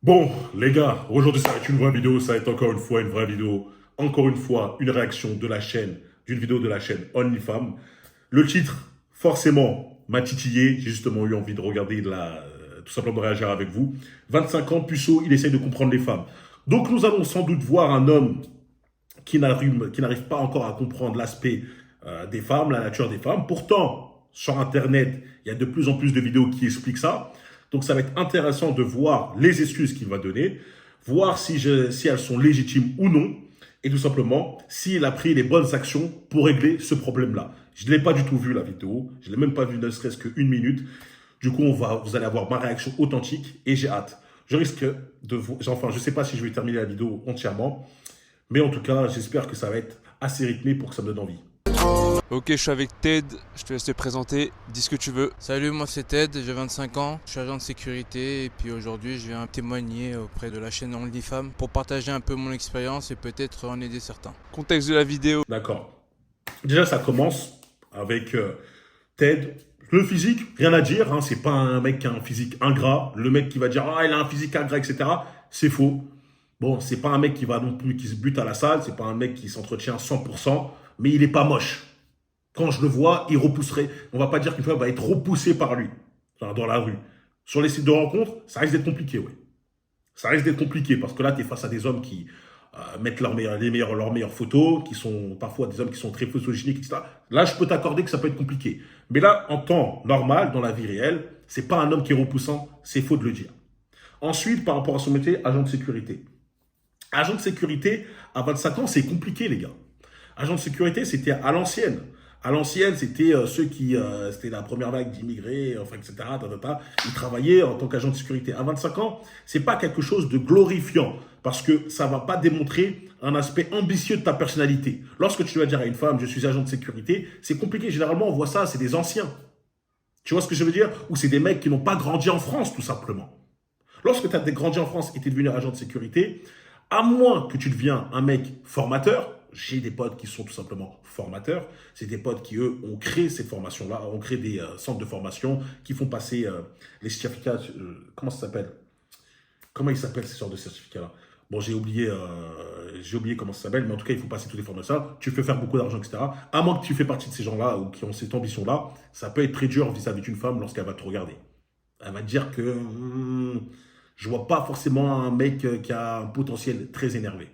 Bon, les gars, aujourd'hui ça va être une vraie vidéo, ça va être encore une fois une vraie vidéo. Encore une fois, une réaction de la chaîne, d'une vidéo de la chaîne OnlyFam. Le titre, forcément, m'a titillé. J'ai justement eu envie de regarder tout simplement de réagir avec vous. 25 ans, puceau, il essaye de comprendre les femmes. Donc nous allons sans doute voir un homme qui n'arrive pas encore à comprendre l'aspect des femmes, la nature des femmes. Pourtant, sur Internet, il y a de plus en plus de vidéos qui expliquent ça. Donc ça va être intéressant de voir les excuses qu'il va donner, voir si elles sont légitimes ou non, et tout simplement s'il a pris les bonnes actions pour régler ce problème-là. Je ne l'ai pas du tout vu la vidéo, je ne l'ai même pas vu ne serait-ce qu'une minute. Du coup, vous allez avoir ma réaction authentique et j'ai hâte. Je risque de vous... Enfin, je ne sais pas si je vais terminer la vidéo entièrement, mais en tout cas, j'espère que ça va être assez rythmé pour que ça me donne envie. Ok, je suis avec Ted, je te laisse te présenter, dis ce que tu veux. Salut, moi c'est Ted, j'ai 25 ans, je suis agent de sécurité et puis aujourd'hui je viens témoigner auprès de la chaîne OnlyFam pour partager un peu mon expérience et peut-être en aider certains. Contexte de la vidéo. D'accord. Déjà, ça commence avec Ted. Le physique, rien à dire. Hein, c'est pas un mec qui a un physique ingrat. Le mec qui va dire ah il a un physique ingrat, etc. C'est faux. Bon, c'est pas un mec qui va non plus qui se bute à la salle. C'est pas un mec qui s'entretient 100%. Mais il est pas moche. Quand je le vois, il repousserait. On va pas dire qu'une femme va être repoussée par lui dans la rue. Sur les sites de rencontres, ça risque d'être compliqué, ouais. Ça risque d'être compliqué parce que là, tu es face à des hommes qui mettent leurs meilleures photos, qui sont parfois des hommes qui sont très photogéniques, etc. Là, je peux t'accorder que ça peut être compliqué. Mais là, en temps normal, dans la vie réelle, c'est pas un homme qui est repoussant, c'est faux de le dire. Ensuite, par rapport à son métier, agent de sécurité. Agent de sécurité, à 25 ans, c'est compliqué, les gars. Agent de sécurité, c'était à l'ancienne. À l'ancienne, c'était ceux qui, c'était la première vague d'immigrés, enfin, etc. Ils travaillaient en tant qu'agent de sécurité. À 25 ans, c'est pas quelque chose de glorifiant parce que ça va pas démontrer un aspect ambitieux de ta personnalité. Lorsque tu vas dire à une femme, je suis agent de sécurité, c'est compliqué. Généralement, on voit ça, c'est des anciens. Tu vois ce que je veux dire? Ou c'est des mecs qui n'ont pas grandi en France, tout simplement. Lorsque tu as grandi en France et tu es devenu agent de sécurité, à moins que tu deviens un mec formateur, j'ai des potes qui sont tout simplement formateurs. C'est des potes qui, eux, ont créé ces formations-là, ont créé des centres de formation qui font passer les certificats. Comment ça s'appelle? Comment ils s'appellent ces sortes de certificats-là? Bon, j'ai oublié comment ça s'appelle, mais en tout cas, il faut passer toutes les formations. Tu fais faire beaucoup d'argent, etc. À moins que tu fais partie de ces gens-là ou qui ont cette ambition-là, ça peut être très dur vis-à-vis d'une femme lorsqu'elle va te regarder. Elle va te dire que je vois pas forcément un mec qui a un potentiel très énervé.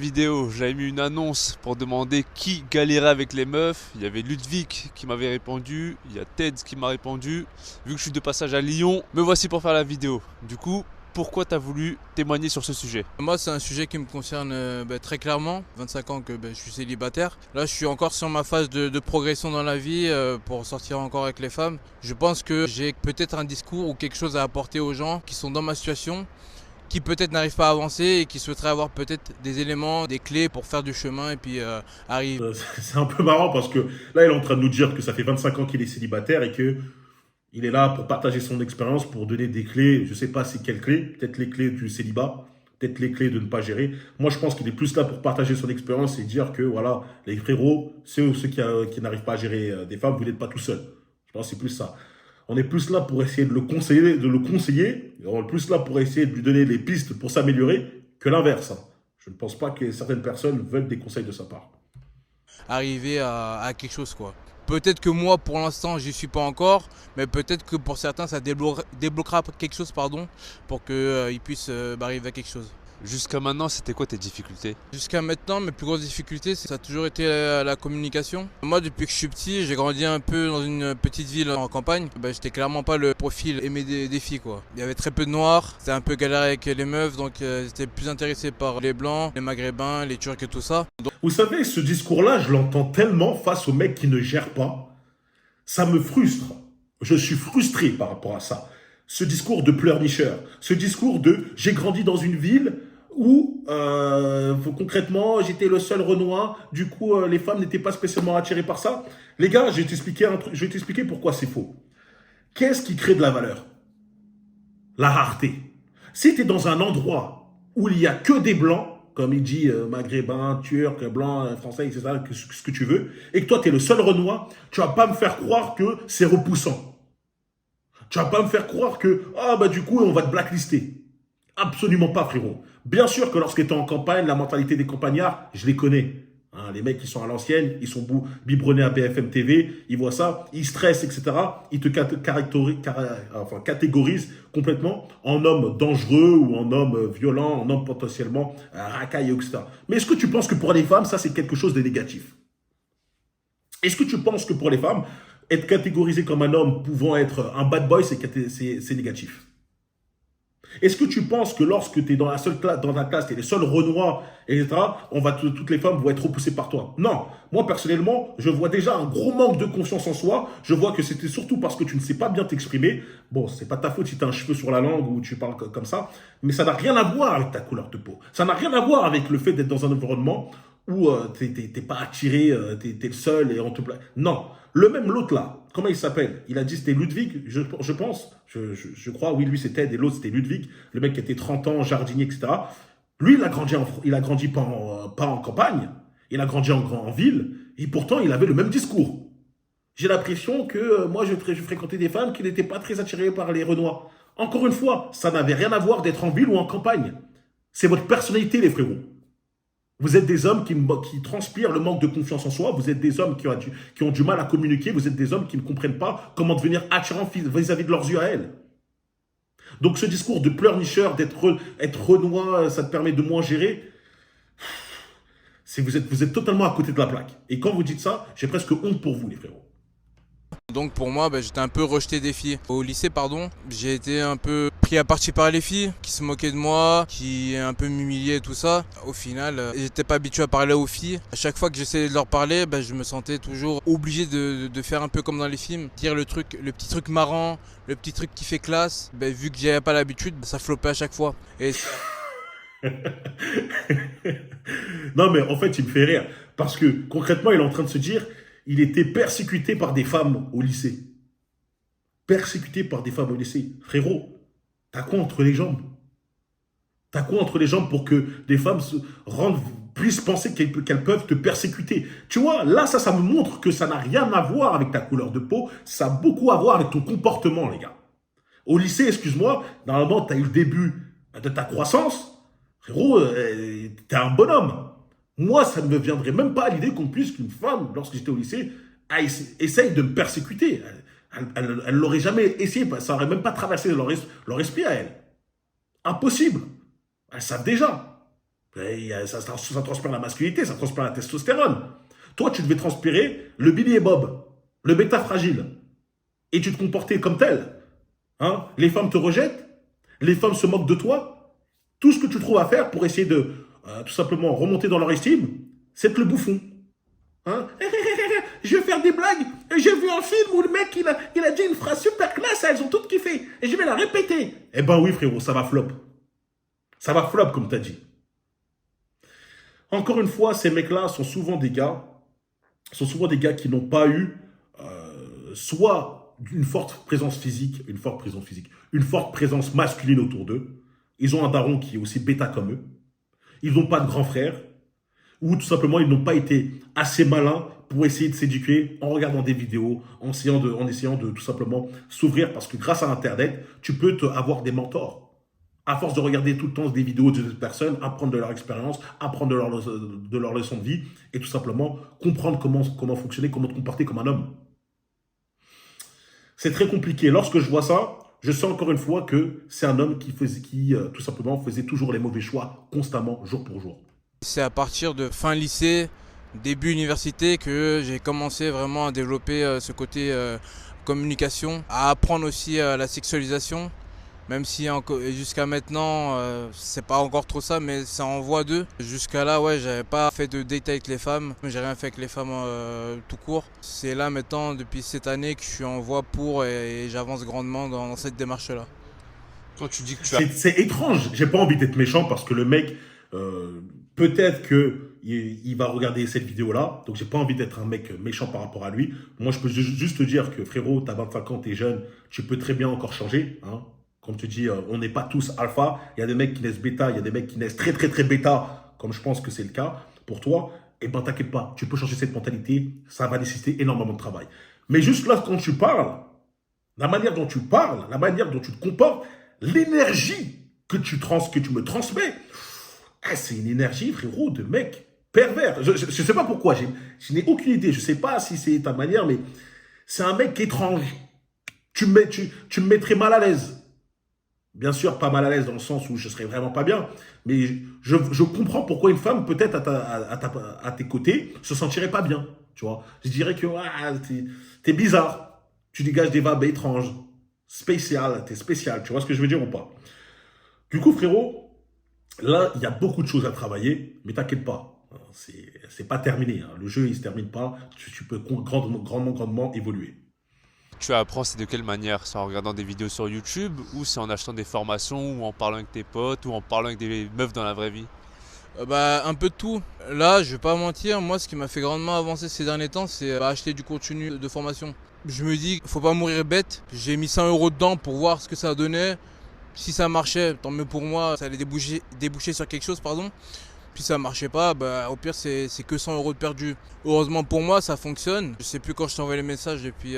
Vidéo, j'avais mis une annonce pour demander qui galérait avec les meufs. Il y avait Ludwig qui m'avait répondu, il y a Ted qui m'a répondu. Vu que je suis de passage à Lyon, me voici pour faire la vidéo. Du coup, pourquoi t'as voulu témoigner sur ce sujet? Moi c'est un sujet qui me concerne très clairement, 25 ans que je suis célibataire. Là je suis encore sur ma phase de progression dans la vie pour sortir encore avec les femmes. Je pense que j'ai peut-être un discours ou quelque chose à apporter aux gens qui sont dans ma situation, qui peut-être n'arrivent pas à avancer et qui souhaiteraient avoir peut-être des éléments, des clés pour faire du chemin et puis arriver. C'est un peu marrant parce que là, il est en train de nous dire que ça fait 25 ans qu'il est célibataire et que il est là pour partager son expérience, pour donner des clés. Je sais pas c'est quelles clés, peut-être les clés du célibat, peut-être les clés de ne pas gérer. Moi, je pense qu'il est plus là pour partager son expérience et dire que voilà, les frérots, ceux qui n'arrivent pas à gérer des femmes, vous n'êtes pas tout seul. Je pense que c'est plus ça. On est plus là pour essayer de le conseiller, on est plus là pour essayer de lui donner les pistes pour s'améliorer que l'inverse. Hein. Je ne pense pas que certaines personnes veulent des conseils de sa part. Arriver à quelque chose quoi. Peut-être que moi pour l'instant j'y suis pas encore, mais peut-être que pour certains ça débloquera quelque chose pour qu'ils puissent arriver à quelque chose. Jusqu'à maintenant, c'était quoi tes difficultés? Jusqu'à maintenant, mes plus grosses difficultés, ça a toujours été la communication. Moi, depuis que je suis petit, j'ai grandi un peu dans une petite ville en campagne. J'étais clairement pas le profil aimé des filles, quoi. Il y avait très peu de noirs, c'était un peu galère avec les meufs, donc j'étais plus intéressé par les blancs, les maghrébins, les turcs et tout ça. Vous savez, ce discours-là, je l'entends tellement face aux mecs qui ne gèrent pas. Ça me frustre. Je suis frustré par rapport à ça. Ce discours de pleurnicheur, ce discours de « j'ai grandi dans une ville », où concrètement j'étais le seul Renoir, du coup les femmes n'étaient pas spécialement attirées par ça. Les gars, je vais t'expliquer pourquoi c'est faux. Qu'est-ce qui crée de la valeur? La rareté. Si tu es dans un endroit où il n'y a que des blancs, comme il dit maghrébin, turc, blanc, français, etc., ce que tu veux, et que toi tu es le seul Renoir, tu vas pas me faire croire que c'est repoussant. Tu vas pas me faire croire que, ah bah du coup on va te blacklister. Absolument pas, frérot. Bien sûr que lorsqu'ils étaient en campagne, la mentalité des campagnards, je les connais. Hein, les mecs qui sont à l'ancienne, ils sont biberonnés à BFM TV, ils voient ça, ils stressent, etc. Ils te catégorisent complètement en homme dangereux ou en homme violent, en homme potentiellement racailleux, etc. Mais est-ce que tu penses que pour les femmes, ça c'est quelque chose de négatif? Est-ce que tu penses que pour les femmes, être catégorisé comme un homme pouvant être un bad boy, c'est négatif? Est-ce que tu penses que lorsque tu es dans la seule classe, dans ta classe, tu es les seuls Renois, etc., toutes les femmes vont être repoussées par toi? Non. Moi, personnellement, je vois déjà un gros manque de confiance en soi. Je vois que c'était surtout parce que tu ne sais pas bien t'exprimer. Bon, c'est pas ta faute si tu as un cheveu sur la langue ou tu parles comme ça. Mais ça n'a rien à voir avec ta couleur de peau. Ça n'a rien à voir avec le fait d'être dans un environnement où t'es pas attiré, t'es le seul et on te plaît. Non. L'autre là, comment il s'appelle? Il a dit c'était Ludwig, je pense. Je crois, oui, lui c'était Ted et l'autre c'était Ludwig, le mec qui était 30 ans, jardinier, etc. Lui, il a grandi pas en campagne, il a grandi en ville, et pourtant il avait le même discours. J'ai l'impression que moi je fréquentais des femmes qui n'étaient pas très attirées par les Renois. Encore une fois, ça n'avait rien à voir d'être en ville ou en campagne. C'est votre personnalité, les frérots. Vous êtes des hommes qui transpirent le manque de confiance en soi. Vous êtes des hommes qui ont du mal à communiquer. Vous êtes des hommes qui ne comprennent pas comment devenir attirants vis-à-vis de leurs yeux à elles. Donc ce discours de pleurnicheur, être Renoir, ça te permet de moins gérer. Vous êtes totalement à côté de la plaque. Et quand vous dites ça, j'ai presque honte pour vous, les frérots. Donc pour moi, j'étais un peu rejeté des filles. Au lycée, j'ai été un peu pris à partie par les filles qui se moquaient de moi, qui un peu m'humiliaient et tout ça. Au final, j'étais pas habitué à parler aux filles. À chaque fois que j'essayais de leur parler, je me sentais toujours obligé de faire un peu comme dans les films. Dire le petit truc marrant, le petit truc qui fait classe. Vu que j'avais pas l'habitude, ça floppait à chaque fois. Et Non, mais en fait, il me fait rire. Parce que concrètement, il est en train de se dire, il était persécuté par des femmes au lycée. Persécuté par des femmes au lycée. Frérot, t'as quoi entre les jambes? T'as quoi entre les jambes pour que des femmes puissent penser qu'elles peuvent te persécuter? Tu vois, là, ça me montre que ça n'a rien à voir avec ta couleur de peau. Ça a beaucoup à voir avec ton comportement, les gars. Au lycée, excuse-moi, normalement, t'as eu le début de ta croissance. Frérot, t'es un bonhomme. Moi, ça ne me viendrait même pas à l'idée qu'une femme, lorsque j'étais au lycée, essaye de me persécuter. Elle l'aurait jamais essayé, ça n'aurait même pas traversé leur esprit à elle. Impossible. Elles savent déjà. Ça transpire la masculinité, ça transpire la testostérone. Toi, tu devais transpirer le Billy et Bob, le bêta fragile. Et tu te comportais comme tel. Hein? Les femmes te rejettent, les femmes se moquent de toi. Tout ce que tu trouves à faire pour essayer de tout simplement remonter dans leur estime, c'est le bouffon. Hein? Je vais faire des blagues. J'ai vu un film où le mec, il a dit une phrase super classe, elles ont toutes kiffé. Et je vais la répéter. Eh ben oui, frérot, ça va flop. Ça va flop, comme tu as dit. Encore une fois, ces mecs-là sont souvent des gars qui n'ont pas eu soit une forte présence physique, une forte présence masculine autour d'eux. Ils ont un daron qui est aussi bêta comme eux. Ils n'ont pas de grand frère. Ou tout simplement, ils n'ont pas été assez malins pour essayer de s'éduquer en regardant des vidéos, en essayant de tout simplement s'ouvrir. Parce que grâce à Internet, tu peux avoir des mentors. À force de regarder tout le temps des vidéos de personnes, apprendre de leur expérience, apprendre de leur leçon de vie et tout simplement comprendre comment fonctionner, comment te comporter comme un homme. C'est très compliqué. Lorsque je vois ça, je sens encore une fois que c'est un homme qui tout simplement faisait toujours les mauvais choix constamment, jour pour jour. c'est à partir de fin lycée, début université que j'ai commencé vraiment à développer ce côté communication, à apprendre aussi la sexualisation. Même si jusqu'à maintenant, c'est pas encore trop ça, mais ça en voit deux. Jusqu'à là, ouais, j'avais pas fait de date avec les femmes, j'ai rien fait avec les femmes tout court. C'est là maintenant, depuis cette année, que je suis en voie pour et j'avance grandement dans cette démarche-là. Quand tu dis que C'est étrange, j'ai pas envie d'être méchant parce que le mec, peut-être qu'il va regarder cette vidéo-là, donc j'ai pas envie d'être un mec méchant par rapport à lui. Moi, je peux juste te dire que frérot, t'as 25 ans, t'es jeune, tu peux très bien encore changer, hein. Comme tu dis, on n'est pas tous alpha. Il y a des mecs qui naissent bêta, il y a des mecs qui naissent très très très bêta, comme je pense que c'est le cas pour toi. Eh ben t'inquiète pas, tu peux changer cette mentalité, ça va nécessiter énormément de travail. Mais juste là, quand tu parles, la manière dont tu parles, la manière dont tu te comportes, l'énergie que tu me transmets, ah, c'est une énergie, frérot, de mec pervers. Je ne sais pas pourquoi, je n'ai aucune idée. Je ne sais pas si c'est ta manière, mais c'est un mec étrange. Tu me mettrais mal à l'aise. Bien sûr, pas mal à l'aise dans le sens où je serais vraiment pas bien, mais je comprends pourquoi une femme, peut-être à tes côtés, se sentirait pas bien. Tu vois, je dirais que t'es bizarre, tu dégages des vibes étranges, t'es spécial. Tu vois ce que je veux dire ou pas? Du coup, frérot, là, il y a beaucoup de choses à travailler, mais t'inquiète pas, c'est pas terminé. Hein. Le jeu, il se termine pas. Tu peux grandement évoluer. Tu apprends, c'est de quelle manière? C'est en regardant des vidéos sur YouTube ou c'est en achetant des formations ou en parlant avec tes potes ou en parlant avec des meufs dans la vraie vie? Un peu de tout. Là, je vais pas mentir, moi, ce qui m'a fait grandement avancer ces derniers temps, c'est acheter du contenu de formation. Je me dis, faut pas mourir bête. J'ai mis 100 € dedans pour voir ce que ça donnait. Si ça marchait, tant mieux pour moi, ça allait déboucher sur quelque chose, pardon. Puis ça marchait pas, au pire c'est que 100 € de perdu. Heureusement pour moi, ça fonctionne. Je sais plus quand je t'ai envoyé les messages depuis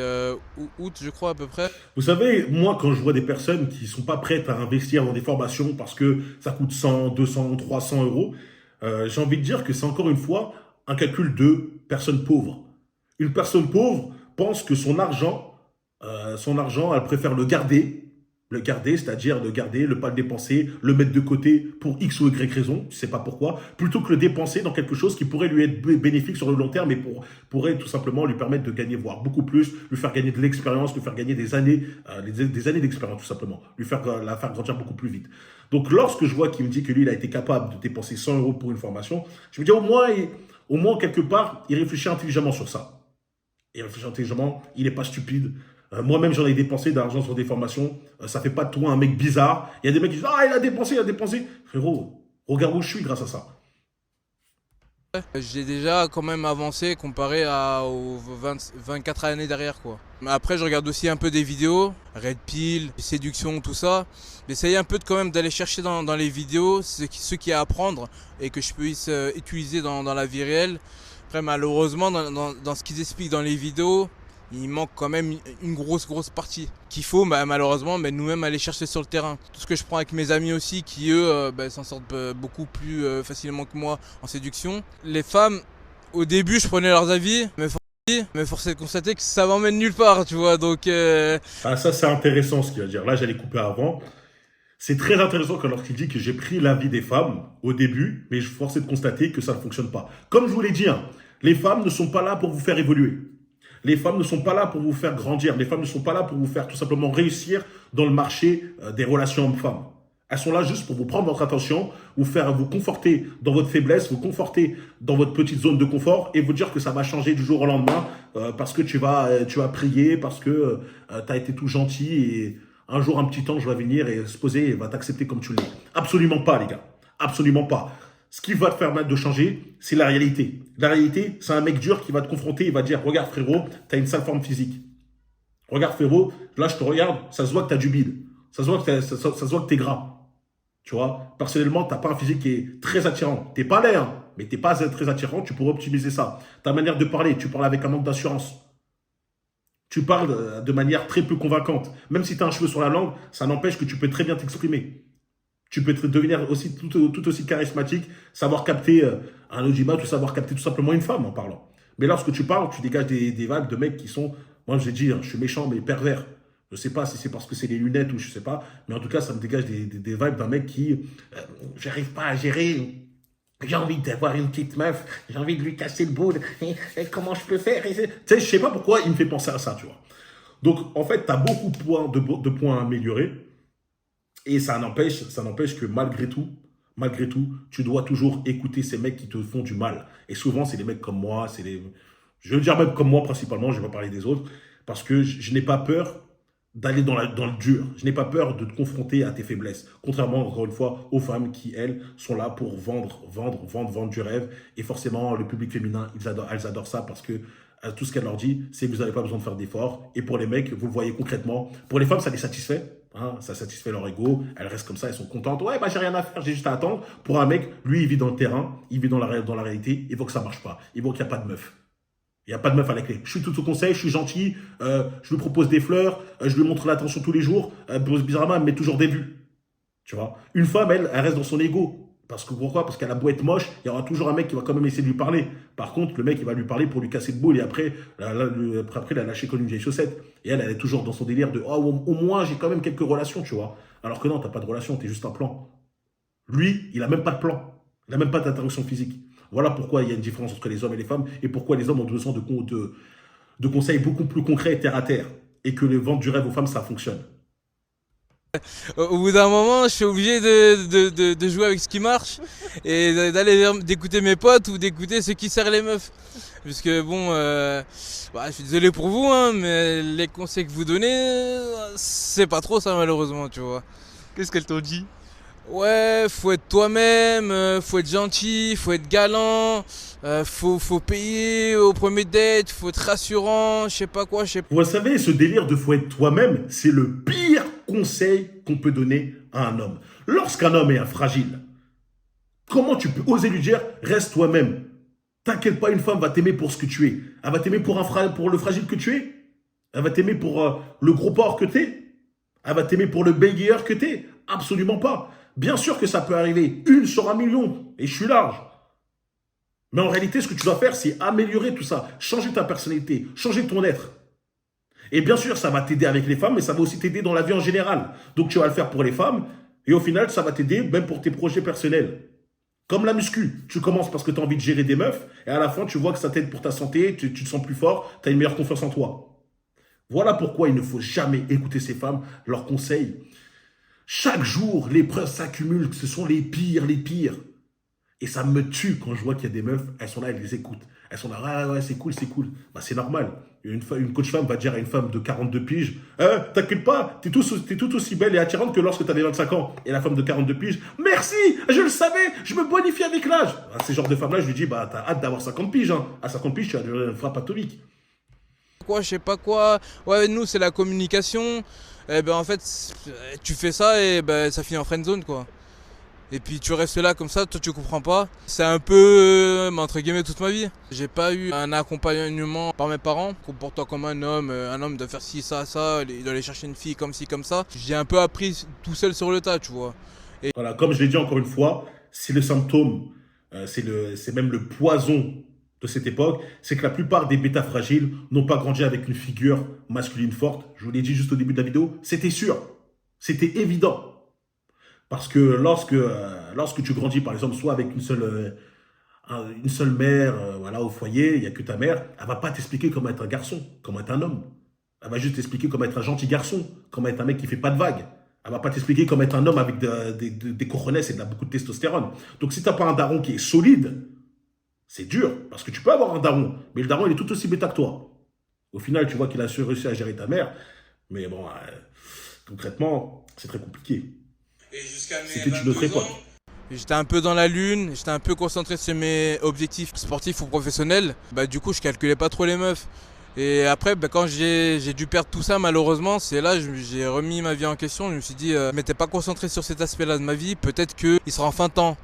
août, je crois à peu près. Vous savez, moi, quand je vois des personnes qui sont pas prêtes à investir dans des formations parce que ça coûte 100, 200, 300 euros, j'ai envie de dire que c'est encore une fois un calcul de personne pauvre. Une personne pauvre pense que son argent, elle préfère le garder, c'est-à-dire le garder, ne pas le dépenser, le mettre de côté pour X ou Y raison, je ne sais pas pourquoi, plutôt que le dépenser dans quelque chose qui pourrait lui être bénéfique sur le long terme et pourrait tout simplement lui permettre de gagner, voire beaucoup plus, lui faire gagner de l'expérience, lui faire gagner des années d'expérience tout simplement, la faire grandir beaucoup plus vite. Donc lorsque je vois qu'il me dit que lui, il a été capable de dépenser 100 € pour une formation, je me dis au moins quelque part, il réfléchit intelligemment sur ça. Il réfléchit intelligemment, il n'est pas stupide. Moi-même, j'en ai dépensé de l'argent sur des formations. Ça fait pas de toi un mec bizarre. Il y a des mecs qui disent « Ah, il a dépensé. » Frérot, regarde où je suis grâce à ça. J'ai déjà quand même avancé comparé aux 24 années derrière quoi. Mais après je regarde aussi un peu des vidéos, Red Pill, séduction, tout ça. J'essaye un peu quand même d'aller chercher dans les vidéos ce qu'il y a à apprendre et que je puisse utiliser dans la vie réelle. Après malheureusement dans ce qu'ils expliquent dans les vidéos, il manque quand même une grosse partie qu'il faut malheureusement nous-mêmes aller chercher sur le terrain. Tout ce que je prends avec mes amis aussi qui eux s'en sortent beaucoup plus facilement que moi en séduction. Les femmes, au début je prenais leurs avis, mais force est de constater que ça m'emmène nulle part, tu vois. Donc Ah, ça c'est intéressant ce qu'il va dire. Là j'allais couper avant. C'est très intéressant lorsqu'il dit que j'ai pris l'avis des femmes au début, mais je force de constater que ça ne fonctionne pas. Comme je vous l'ai dit, hein, les femmes ne sont pas là pour vous faire évoluer. Les femmes ne sont pas là pour vous faire grandir. Les femmes ne sont pas là pour vous faire tout simplement réussir dans le marché des relations hommes-femmes. Elles sont là juste pour vous prendre votre attention, vous conforter dans votre faiblesse, vous conforter dans votre petite zone de confort et vous dire que ça va changer du jour au lendemain parce que tu vas prier, parce que tu as été tout gentil et un jour, un petit ange va venir et se poser et va t'accepter comme tu l'es. Absolument pas, les gars. Absolument pas. Ce qui va te permettre de changer, c'est la réalité. La réalité, c'est un mec dur qui va te confronter, il va te dire « Regarde frérot, tu as une sale forme physique. Regarde frérot, là je te regarde, ça se voit que tu as du bide. Ça se voit que tu es gras. Tu vois, personnellement, tu n'as pas un physique qui est très attirant. Tu n'es pas laid, hein, mais tu n'es pas très attirant, tu pourrais optimiser ça. Ta manière de parler, tu parles avec un manque d'assurance. Tu parles de manière très peu convaincante. Même si tu as un cheveu sur la langue, ça n'empêche que tu peux très bien t'exprimer. Tu peux devenir aussi, tout aussi charismatique, savoir capter un audimat ou savoir capter tout simplement une femme en parlant. Mais lorsque tu parles, tu dégages des vagues de mecs qui sont, moi je vais dire, je suis méchant mais pervers. Je ne sais pas si c'est parce que c'est les lunettes ou je ne sais pas, mais en tout cas ça me dégage des vibes d'un mec qui, j'arrive pas à gérer. J'ai envie d'avoir une petite meuf, j'ai envie de lui casser le boule. Et comment je peux faire? Tu sais, je sais pas pourquoi il me fait penser à ça, tu vois. Donc, en fait, tu as beaucoup de points à améliorer. Et ça n'empêche que malgré tout, tu dois toujours écouter ces mecs qui te font du mal. Et souvent, c'est des mecs comme moi, je veux dire même comme moi principalement, je vais pas parler des autres, parce que je n'ai pas peur d'aller dans le dur. Je n'ai pas peur de te confronter à tes faiblesses. Contrairement, encore une fois, aux femmes qui, elles, sont là pour vendre du rêve. Et forcément, le public féminin, elles adorent ça parce que tout ce qu'elle leur dit, c'est que vous n'avez pas besoin de faire d'efforts. Et pour les mecs, vous le voyez concrètement. Pour les femmes, ça les satisfait. Hein, ça satisfait leur ego. Elles restent comme ça, elles sont contentes. Ouais, j'ai rien à faire, j'ai juste à attendre. Pour un mec, lui, il vit dans le terrain, il vit dans la réalité. Il veut que ça marche pas. Il veut qu'il n'y a pas de meuf. Il n'y a pas de meuf à la clé. Je suis tout au conseil, je suis gentil, je lui propose des fleurs, je lui montre l'attention tous les jours. Bizarrement, elle me met toujours des vues. Tu vois, une femme, elle reste dans son ego. Parce que pourquoi? Parce qu'elle a beau être moche, il y aura toujours un mec qui va quand même essayer de lui parler. Par contre, le mec, il va lui parler pour lui casser le boule et après, après, il a lâché comme une vieille chaussette. Et elle est toujours dans son délire de, oh, au moins, j'ai quand même quelques relations, tu vois. Alors que non, t'as pas de relation, t'es juste un plan. Lui, il a même pas de plan. Il a même pas d'interaction physique. Voilà pourquoi il y a une différence entre les hommes et les femmes et pourquoi les hommes ont besoin de conseils beaucoup plus concrets et terre à terre. Et que le vendre du rêve aux femmes, ça fonctionne. Au bout d'un moment, je suis obligé de jouer avec ce qui marche et d'écouter mes potes ou d'écouter ceux qui serrent les meufs. Parce que bon, bah, je suis désolé pour vous, hein, mais les conseils que vous donnez, c'est pas trop ça malheureusement, tu vois. Qu'est-ce qu'elles t'ont dit? Ouais, faut être toi-même, faut être gentil, faut être galant, faut payer au premier date, faut être rassurant, je sais pas quoi, je sais pas. Vous savez, ce délire de faut être toi-même, c'est le pire conseil qu'on peut donner à un homme. Lorsqu'un homme est fragile, comment tu peux oser lui dire reste toi-même? T'inquiète pas, une femme va t'aimer pour ce que tu es. Elle va t'aimer pour le fragile que tu es. Elle va t'aimer pour le gros porc que t'es. Elle va t'aimer pour le bégayeur que t'es. Absolument pas. Bien sûr que ça peut arriver. Une sur un million. Et je suis large. Mais en réalité, ce que tu dois faire, c'est améliorer tout ça. Changer ta personnalité. Changer ton être. Et bien sûr, ça va t'aider avec les femmes, mais ça va aussi t'aider dans la vie en général. Donc tu vas le faire pour les femmes. Et au final, ça va t'aider même pour tes projets personnels. Comme la muscu. Tu commences parce que tu as envie de gérer des meufs. Et à la fin, tu vois que ça t'aide pour ta santé. Tu te sens plus fort. Tu as une meilleure confiance en toi. Voilà pourquoi il ne faut jamais écouter ces femmes, leurs conseils. Chaque jour, les preuves s'accumulent, ce sont les pires, les pires. Et ça me tue quand je vois qu'il y a des meufs, elles sont là, elles les écoutent. Elles sont là, ouais, c'est cool, c'est cool. Bah, c'est normal. Une coach femme va dire à une femme de 42 piges, t'inquiète pas, t'es tout aussi belle et attirante que lorsque t'avais 25 ans. Et la femme de 42 piges, merci, je le savais, je me bonifie avec l'âge. À ces genres de femmes-là, je lui dis, bah, t'as hâte d'avoir 50 piges, hein. À 50 piges, tu as une frappe atomique. Quoi, je sais pas quoi. Ouais, nous, c'est la communication. Eh ben, en fait, tu fais ça et ben, ça finit en friendzone, quoi. Et puis tu restes là comme ça, toi tu comprends pas. C'est un peu, entre guillemets, toute ma vie. J'ai pas eu un accompagnement par mes parents. Comporte-toi comme un homme doit faire ci, ça, il doit aller chercher une fille comme ci, comme ça. J'ai un peu appris tout seul sur le tas, tu vois. Voilà, comme je l'ai dit encore une fois, c'est le symptôme, c'est même le poison de cette époque, c'est que la plupart des bêtas fragiles n'ont pas grandi avec une figure masculine forte. Je vous l'ai dit juste au début de la vidéo, c'était sûr, c'était évident. Parce que lorsque tu grandis, par exemple, soit avec une seule mère voilà, au foyer, il n'y a que ta mère, elle va pas t'expliquer comment être un garçon, comment être un homme. Elle va juste t'expliquer comment être un gentil garçon, comment être un mec qui fait pas de vagues. Elle va pas t'expliquer comment être un homme avec des cojones et beaucoup de testostérone. Donc si t'as pas un daron qui est solide, c'est dur. Parce que tu peux avoir un daron, mais le daron il est tout aussi bêta que toi. Au final, tu vois qu'il a réussi à gérer ta mère, mais bon, concrètement, c'est très compliqué. C'était une autre époque. J'étais un peu dans la lune, j'étais un peu concentré sur mes objectifs sportifs ou professionnels. Bah, du coup, je calculais pas trop les meufs. Et après, bah, quand j'ai dû perdre tout ça, malheureusement, c'est là que j'ai remis ma vie en question. Je me suis dit, je m'étais pas concentré sur cet aspect-là de ma vie, peut-être qu'il sera enfin temps.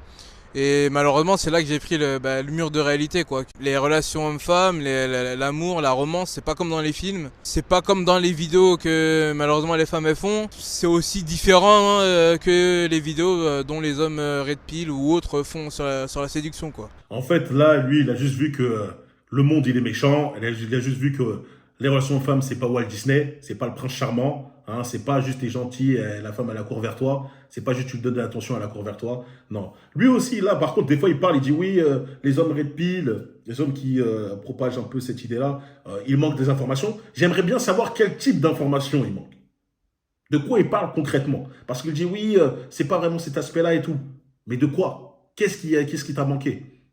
Et malheureusement, c'est là que j'ai pris le mur de réalité, quoi. Les relations hommes-femmes, l'amour, la romance, c'est pas comme dans les films. C'est pas comme dans les vidéos que malheureusement les femmes elles font. C'est aussi différent que les vidéos dont les hommes red pill ou autres font sur la séduction, quoi. En fait, là, lui, il a juste vu que le monde, il est méchant. Il a juste vu que les relations hommes-femmes, c'est pas Walt Disney, c'est pas le prince charmant. Hein, c'est pas juste t'es gentil, la femme elle accourt vers toi. C'est pas juste tu te donnes de l'attention, elle accourt vers toi. Non. Lui aussi, là, par contre, des fois, il parle, il dit oui, les hommes red pill, les hommes qui propagent un peu cette idée-là, il manque des informations. J'aimerais bien savoir quel type d'informations il manque. De quoi il parle concrètement. Parce qu'il dit oui, c'est pas vraiment cet aspect-là et tout. Mais de quoi? Qu'est-ce qui t'a manqué?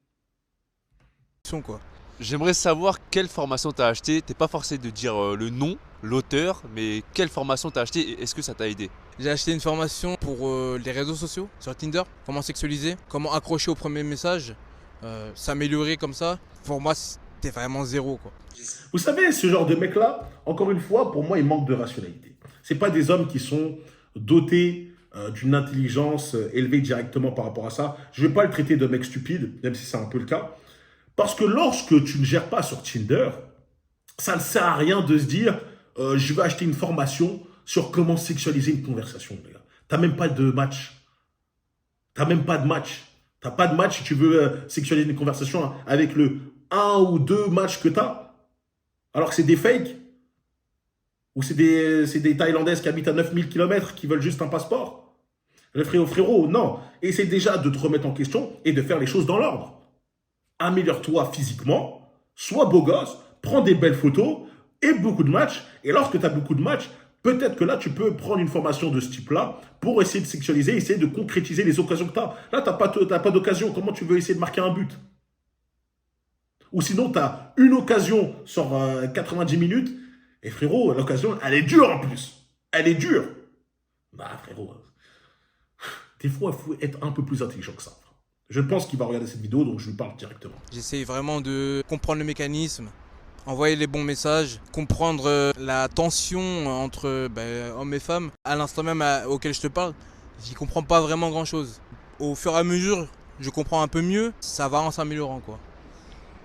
Quoi. J'aimerais savoir quelle formation t'as acheté. T'es pas forcé de dire le nom, l'auteur, mais quelle formation t'as acheté et est-ce que ça t'a aidé? J'ai acheté une formation pour les réseaux sociaux sur Tinder, comment sexualiser, comment accrocher au premier message, s'améliorer comme ça. Pour moi, c'était vraiment zéro, quoi. Vous savez, ce genre de mec-là, encore une fois, pour moi, il manque de rationalité. C'est pas des hommes qui sont dotés d'une intelligence élevée directement par rapport à ça. Je vais pas le traiter de mec stupide, même si c'est un peu le cas. Parce que lorsque tu ne gères pas sur Tinder, ça ne sert à rien de se dire je vais acheter une formation sur comment sexualiser une conversation. Tu n'as même pas de match. T'as même pas de match. T'as pas de match si tu veux sexualiser une conversation avec le un ou deux matchs que t'as. Alors que c'est des fakes. Ou c'est des Thaïlandaises qui habitent à 9000 km qui veulent juste un passeport. Le frérot, non. Essaie déjà de te remettre en question et de faire les choses dans l'ordre. Améliore-toi physiquement, sois beau gosse, prends des belles photos et beaucoup de matchs. Et lorsque tu as beaucoup de matchs, peut-être que là, tu peux prendre une formation de ce type-là pour essayer de sexualiser, essayer de concrétiser les occasions que tu as. Là, tu n'as pas d'occasion. Comment tu veux essayer de marquer un but? Ou sinon, tu as une occasion sur 90 minutes. Et frérot, l'occasion, elle est dure en plus. Elle est dure. Bah, frérot, des fois, il faut être un peu plus intelligent que ça. Je pense qu'il va regarder cette vidéo, donc je lui parle directement. J'essaye vraiment de comprendre le mécanisme, envoyer les bons messages, comprendre la tension entre hommes et femmes. À l'instant même auquel je te parle, j'y comprends pas vraiment grand-chose. Au fur et à mesure, je comprends un peu mieux, ça va en s'améliorant, quoi.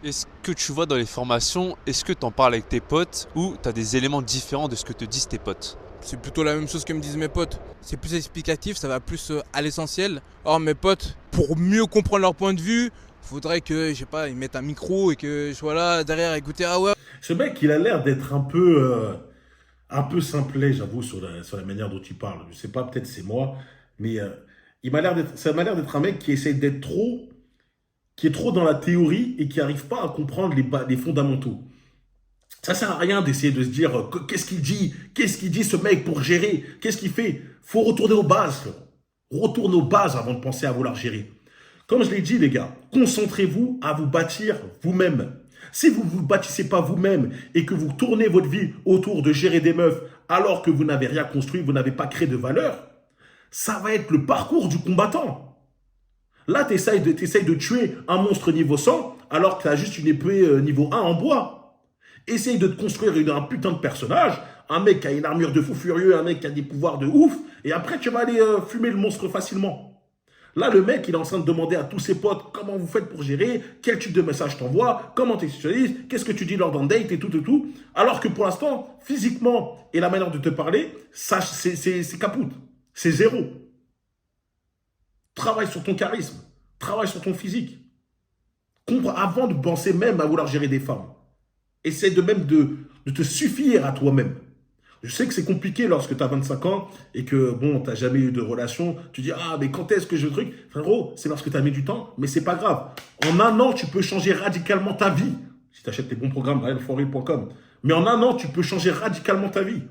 Est-ce que tu vois dans les formations, est-ce que tu en parles avec tes potes ou tu as des éléments différents de ce que te disent tes potes? C'est plutôt la même chose que me disent mes potes. C'est plus explicatif, ça va plus à l'essentiel. Or mes potes, pour mieux comprendre leur point de vue, faudrait que, je sais pas, ils mettent un micro et que je sois là derrière à écouter. Ah ouais. Ce mec, il a l'air d'être un peu simplet, j'avoue, sur la manière dont il parle. Je sais pas, peut-être c'est moi, mais ça m'a l'air d'être un mec qui essaie d'être qui est trop dans la théorie et qui n'arrive pas à comprendre les fondamentaux. Ça sert à rien d'essayer de se dire qu'est-ce qu'il dit ce mec pour gérer, qu'est-ce qu'il fait. Faut retourner aux bases, frérot. Retourne aux bases avant de penser à vouloir gérer. Comme je l'ai dit, les gars, concentrez-vous à vous bâtir vous-même. Si vous ne vous bâtissez pas vous-même et que vous tournez votre vie autour de gérer des meufs alors que vous n'avez rien construit, vous n'avez pas créé de valeur, ça va être le parcours du combattant. Là, tu essayes de tuer un monstre niveau 100 alors que tu as juste une épée niveau 1 en bois. Essaye de te construire un putain de personnage, un mec qui a une armure de fou furieux, un mec qui a des pouvoirs de ouf, et après tu vas aller fumer le monstre facilement. Là, le mec, il est en train de demander à tous ses potes comment vous faites pour gérer, quel type de message t'envoies, comment tu utilises, qu'est-ce que tu dis lors d'un date et tout. Alors que pour l'instant, physiquement et la manière de te parler, ça, c'est capoute. C'est zéro. Travaille sur ton charisme, travaille sur ton physique. Avant de penser même à vouloir gérer des femmes. Essaie de te suffire à toi-même. Je sais que c'est compliqué lorsque tu as 25 ans et que, bon, tu n'as jamais eu de relation. Tu dis, ah, mais quand est-ce que je truc? Frérot, c'est parce que tu as mis du temps, mais c'est pas grave. En un an, tu peux changer radicalement ta vie. Si tu achètes les bons programmes, ryanfory.com. Mais en un an, tu peux changer radicalement ta vie.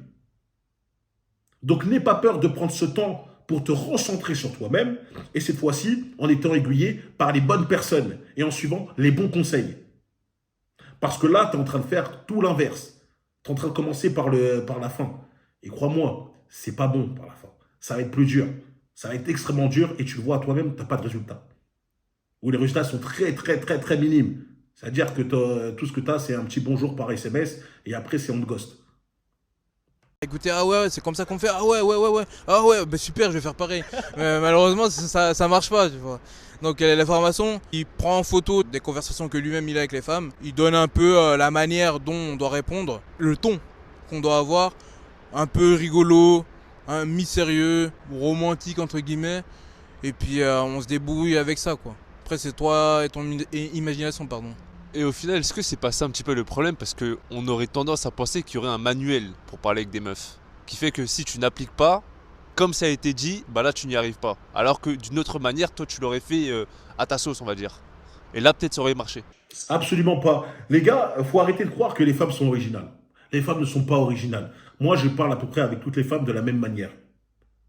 Donc, n'aie pas peur de prendre ce temps pour te recentrer sur toi-même. Et cette fois-ci, en étant aiguillé par les bonnes personnes et en suivant les bons conseils. Parce que là, tu es en train de faire tout l'inverse. Tu es en train de commencer par la fin. Et crois-moi, c'est pas bon par la fin. Ça va être plus dur. Ça va être extrêmement dur et tu le vois à toi-même, tu n'as pas de résultat. Ou les résultats sont très minimes. C'est-à-dire que tout ce que tu as, c'est un petit bonjour par SMS et après, c'est on te ghost. Écoutez, ah ouais, c'est comme ça qu'on fait. Ah ouais. Ah ouais, bah super, je vais faire pareil. Malheureusement, ça marche pas, tu vois. Donc la formation, il prend en photo des conversations que lui-même il a avec les femmes. Il donne un peu la manière dont on doit répondre, le ton qu'on doit avoir, un peu rigolo, mi-sérieux, romantique entre guillemets. Et puis on se débrouille avec ça, quoi. Après c'est toi et ton imagination, pardon. Et au final, est-ce que c'est pas ça un petit peu le problème? Parce qu'on aurait tendance à penser qu'il y aurait un manuel pour parler avec des meufs. Qui fait que si tu n'appliques pas, comme ça a été dit, bah là tu n'y arrives pas. Alors que d'une autre manière, toi tu l'aurais fait à ta sauce, on va dire. Et là peut-être ça aurait marché. Absolument pas. Les gars, il faut arrêter de croire que les femmes sont originales. Les femmes ne sont pas originales. Moi, je parle à peu près avec toutes les femmes de la même manière.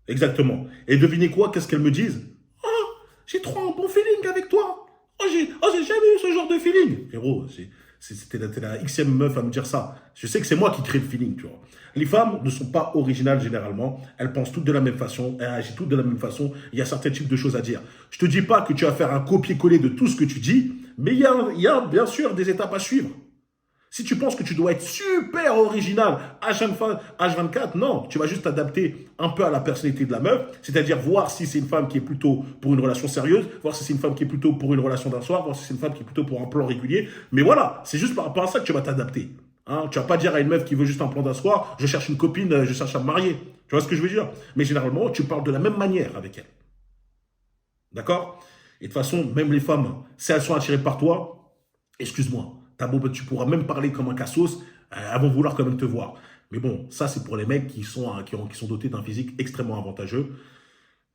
Exactement. Et devinez quoi? Qu'est-ce qu'elles me disent? Oh, j'ai trop un bon feeling avec toi. Oh, j'ai jamais eu ce genre de feeling. Frérot, c'était la xème meuf à me dire ça. Je sais que c'est moi qui crée le feeling, tu vois. Les femmes ne sont pas originales généralement. Elles pensent toutes de la même façon. Elles agissent toutes de la même façon. Il y a certains types de choses à dire. Je te dis pas que tu vas faire un copier-coller de tout ce que tu dis, mais il y a bien sûr des étapes à suivre. Si tu penses que tu dois être super original H24, non, tu vas juste t'adapter un peu à la personnalité de la meuf, c'est-à-dire voir si c'est une femme qui est plutôt pour une relation sérieuse, voir si c'est une femme qui est plutôt pour une relation d'un soir, voir si c'est une femme qui est plutôt pour un plan régulier. Mais voilà, c'est juste par rapport à ça que tu vas t'adapter. Hein, tu vas pas dire à une meuf qui veut juste un plan d'un soir, je cherche une copine, je cherche à me marier. Tu vois ce que je veux dire? Mais généralement, tu parles de la même manière avec elle. D'accord? Et de toute façon, même les femmes, si elles sont attirées par toi, excuse-moi, tu pourras même parler comme un cassos, elles vont vouloir quand même te voir. Mais bon, ça c'est pour les mecs qui sont dotés d'un physique extrêmement avantageux,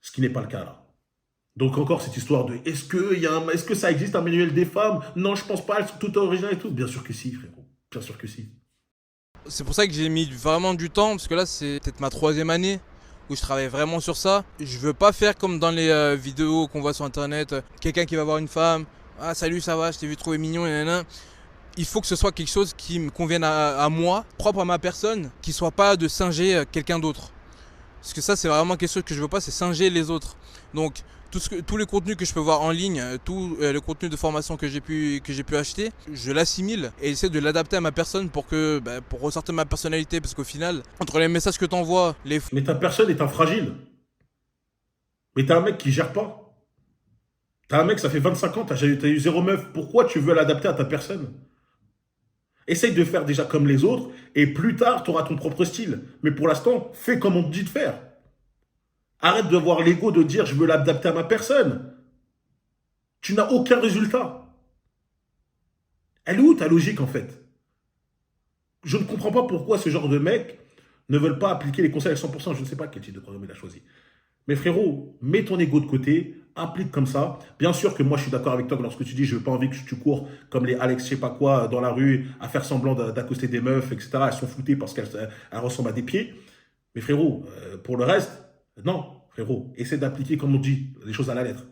ce qui n'est pas le cas là. Donc encore cette histoire de est-ce que ça existe un manuel des femmes? Non, je pense pas, elles sont toutes originales et tout. Bien sûr que si, frérot. Bien sûr que si. C'est pour ça que j'ai mis vraiment du temps, parce que là c'est peut-être ma 3e année où je travaille vraiment sur ça. Je veux pas faire comme dans les vidéos qu'on voit sur internet, quelqu'un qui va voir une femme, ah salut ça va, je t'ai vu trouver mignon, nanana. Il faut que ce soit quelque chose qui me convienne à moi, propre à ma personne, qui soit pas de singer quelqu'un d'autre. Parce que ça c'est vraiment quelque chose que je veux pas, c'est singer les autres. Donc tous les contenus que je peux voir en ligne, tout le contenu de formation que j'ai pu acheter, je l'assimile et j'essaie de l'adapter à ma personne pour ressortir ma personnalité. Parce qu'au final, entre les messages que t'envoies, Mais ta personne est un fragile. Mais t'es un mec qui gère pas. T'as un mec, ça fait 25 ans, t'as eu 0 meuf. Pourquoi tu veux l'adapter à ta personne? Essaye de faire déjà comme les autres et plus tard, tu auras ton propre style. Mais pour l'instant, fais comme on te dit de faire. Arrête de voir l'ego de dire je veux l'adapter à ma personne. Tu n'as aucun résultat. Elle est où ta logique en fait? Je ne comprends pas pourquoi ce genre de mecs ne veulent pas appliquer les conseils à 100%. Je ne sais pas quel type de programme il a choisi. Mais frérot, mets ton ego de côté, applique comme ça. Bien sûr que moi je suis d'accord avec toi lorsque tu dis je veux pas envie que tu cours comme les Alex je sais pas quoi dans la rue à faire semblant d'accoster des meufs, etc. Elles sont floutées parce qu'elles ressemblent à des pieds. Mais frérot, pour le reste, non, frérot, essaie d'appliquer comme on dit les choses à la lettre.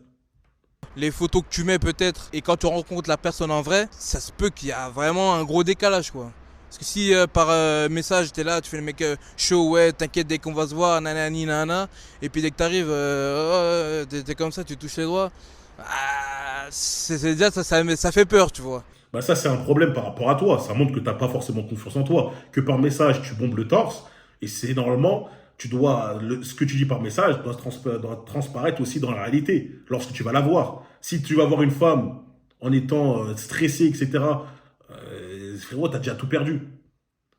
Les photos que tu mets peut-être, et quand tu rencontres la personne en vrai, ça se peut qu'il y a vraiment un gros décalage quoi. Parce que si par message t'es là, tu fais le mec chaud, ouais, t'inquiète dès qu'on va se voir, nanani nana, et puis dès que t'arrives, t'es comme ça, tu touches les doigts, déjà ça fait peur, tu vois. Bah ça c'est un problème par rapport à toi, ça montre que t'as pas forcément confiance en toi, que par message tu bombes le torse, et c'est normalement, ce que tu dis par message doit transparaître aussi dans la réalité, lorsque tu vas la voir. Si tu vas voir une femme en étant stressé, etc., frérot, t'as déjà tout perdu.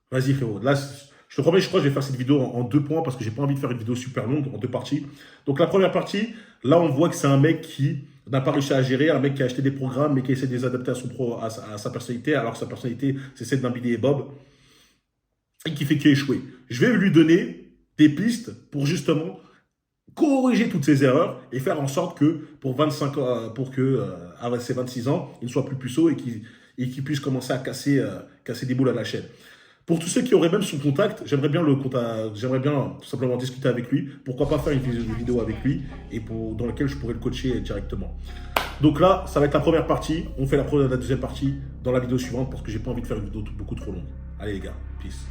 Vas-y, frérot. Là, je te promets, je crois que je vais faire cette vidéo en 2 points parce que j'ai pas envie de faire une vidéo super longue, en 2 parties. Donc, la première partie, là, on voit que c'est un mec qui n'a pas réussi à gérer, un mec qui a acheté des programmes, mais qui essaie de les adapter à sa personnalité, alors que sa personnalité, c'est celle d'un Billy et Bob, et qui fait qu'il a échoué. Je vais lui donner des pistes pour justement corriger toutes ces erreurs et faire en sorte que à ses 26 ans, il ne soit plus puceau et qu'il puisse commencer à casser des boules à la chaîne. Pour tous ceux qui auraient même son contact, j'aimerais bien tout simplement discuter avec lui. Pourquoi pas faire une vidéo avec lui et dans laquelle je pourrais le coacher directement. Donc là, ça va être la première partie. On fait la deuxième partie dans la vidéo suivante parce que j'ai pas envie de faire une vidéo beaucoup trop longue. Allez les gars, peace.